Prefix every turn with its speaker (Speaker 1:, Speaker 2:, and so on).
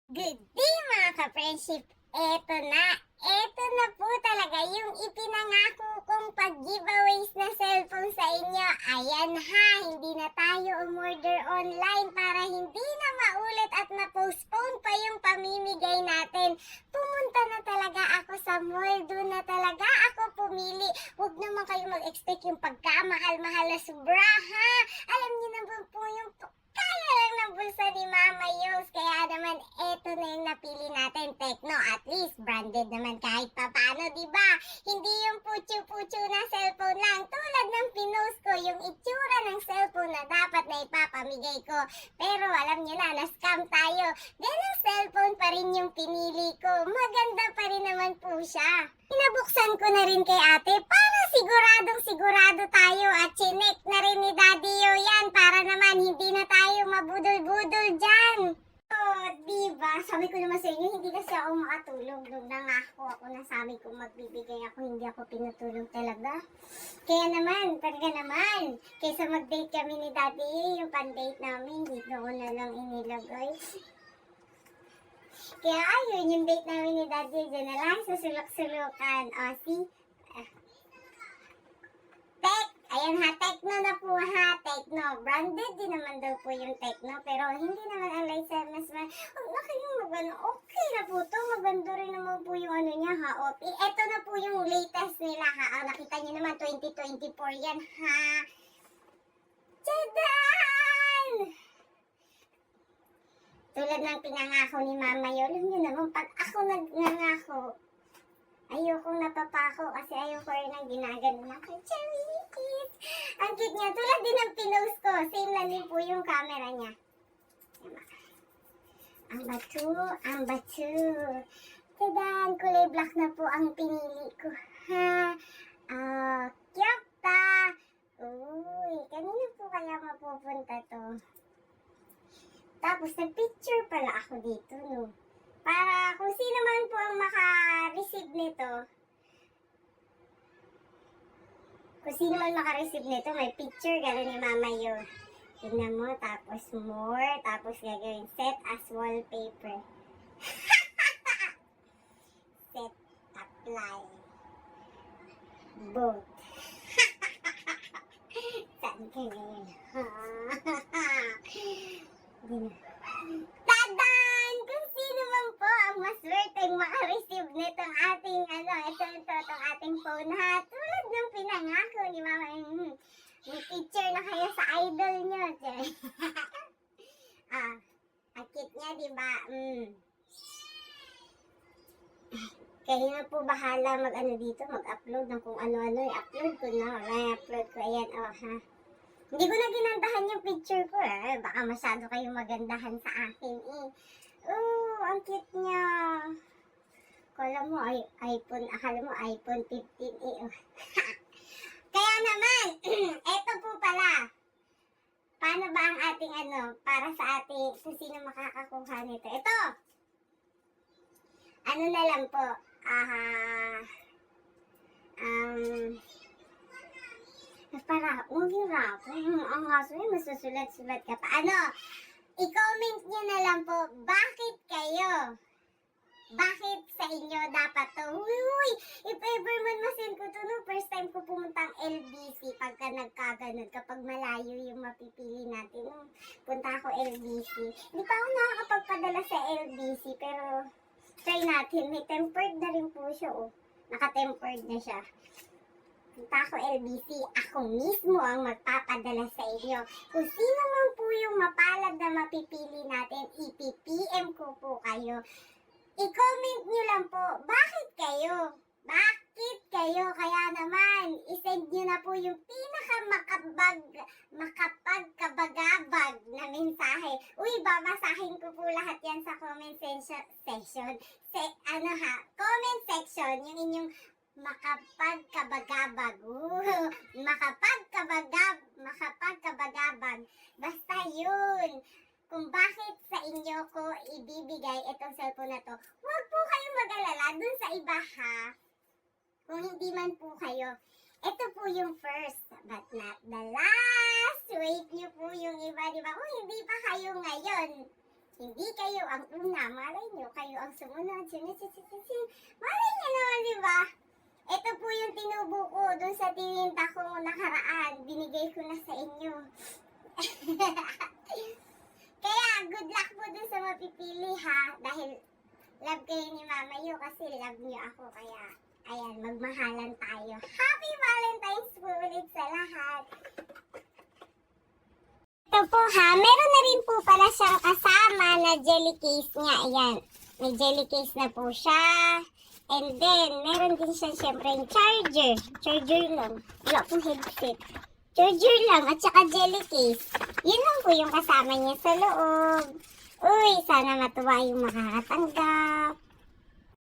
Speaker 1: Good day mga ka-friendship! Eto na po talaga yung ipinangako kong pag-giveaways na cellphone sa inyo. Ayan ha, hindi na tayo umorder online para hindi na maulit at na-postpone pa yung pamimigay natin. Pumunta na talaga ako sa mall, doon na talaga ako pumili. Huwag naman kayo mag-expect yung pagkamahal-mahal na sobra ha. Alam niyo naman po yung kaya lang ng bulsa ni Mama Yos. Kaya naman, eto na yung napili natin. Tecno, at least, branded naman kahit papano, diba? Hindi yung putyo-putyo na cellphone lang. Tulad ng pinost ko, yung itsura ng cellphone na dapat na ipapamigay ko. Pero alam nyo na, na-scam tayo. Ganang cellphone pa rin yung pinili ko. Maganda pa rin naman po siya. Pinabuksan ko na rin kay ate para siguradong sigurado tayo at chinek na rin ni Daddy Yo yan para naman hindi na tayo mabudol-budol dyan. Oh, diba? Sabi ko naman sa inyo, hindi kasi ako makatulog. Nung nangako ako na sabi ko magbibigay ako, hindi ako pinatulog talaga. Kaya naman, talaga naman, kaysa mag-date kami ni Daddy, yung pan-date namin, dito ko na lang inilagay. Kaya ayun, yung date namin ni Daddy, dyan na lang sa sulok-sulukan. O, see? Ayan ha, Tecno na po ha, Tecno. Branded din naman daw po yung Tecno, pero hindi naman ang license mas huwag na kayong magano. Okay na po to, maganda rin naman po yung ano niya ha. O, eto na po yung latest nila ha. Nakita niyo naman, 2024 yan ha. Tadaan! Tulad ng pinangako ni Mama Yo, alam niyo naman, pag ako nagnangako, ayokong napapako kasi ayoko rin ang ginagano ng kachawikis. Ang cute niya. Tulad din ng pinost ko. Same na din po yung camera niya. Ang batu. Tadaan, kulay black na po ang pinili ko. Ha? Cute ta. Uy, kanina po kaya mapupunta to. Tapos nag-picture pala ako dito, no? Para kung sino man po ang maka-receive nito, may picture gano'n ni Mama Yo. Tignan mo, tapos more, tapos gagawin set as wallpaper. Set, apply. Both. Saan ka ngayon? Tadaan! Kung sino man po ang maswerteng maka-receive nitong ating itong ating phone ha. Tulad ng pinangako ni Mama. May picture na kayo sa idol nyo. Ang cute niya, diba? Kayo na po bahala mag-upload ng kung ano-ano. I-upload ko na. I-upload ko. Ayan, ha. Hindi ko na ginandahan yung picture ko baka masyado kayong magandahan sa akin ang cute niya. Akala mo iPhone 15 Kaya naman, eto po pala. Paano ba ang ating para sa kung sino makakakuha nito? Ito! Ano na lang po, para hirap. Ang haso yun, masusulat-sulat ka pa. I-comment nyo na lang po, bakit sa inyo dapat to? Uy, if ever man masend ko to, first time ko pumuntang LBC pagka nagkaganon, kapag malayo yung mapipili natin. Punta ako LBC. Hindi pa ako nakakapagpadala sa LBC, pero try natin. May tempered na rin po siya, Naka-tempered na siya. Punta ako LBC, ako mismo ang magpapadala sa inyo. Kung sino man po yung mapalad na mapipili natin, ipipm ko po kayo. I-comment nyo lang po, bakit kayo? Kaya naman, isend nyo na po yung makapagkabagabag na mensahe. Uy, babasahin ko po lahat yan sa comment section. Comment section, yung inyong makapagkabagabag. Makapagkabagabag. Basta yun. Kung bakit sa inyo ko ibibigay itong cellphone na to, huwag po kayong mag-alala dun sa iba ha. Kung hindi man po kayo. Ito po yung first, but not the last. Wait nyo po yung iba, diba? Kung hindi pa kayo ngayon, Hindi kayo ang una, malay nyo, kayo ang sumunod, malay nyo naman, di ba? Ito po yung tinubo ko dun sa tininta ko nakaraan, binigay ko na sa inyo. Kaya, good luck po dun sa mapipili ha, dahil love kayo ni Mama Yu kasi love niyo ako, kaya, ayan, magmahalan tayo. Happy Valentine's po ulit sa lahat! Ito po ha, meron na rin po pala siyang kasama na jelly case niya. Ayan, may jelly case na po siya. And then, meron din siya syempre yung charger. Charger lang. Wala pong headset. Charger lang at saka jelly case. Yun lang po yung kasama niya sa loob. Uy, sana matuwa yung makakatanggap.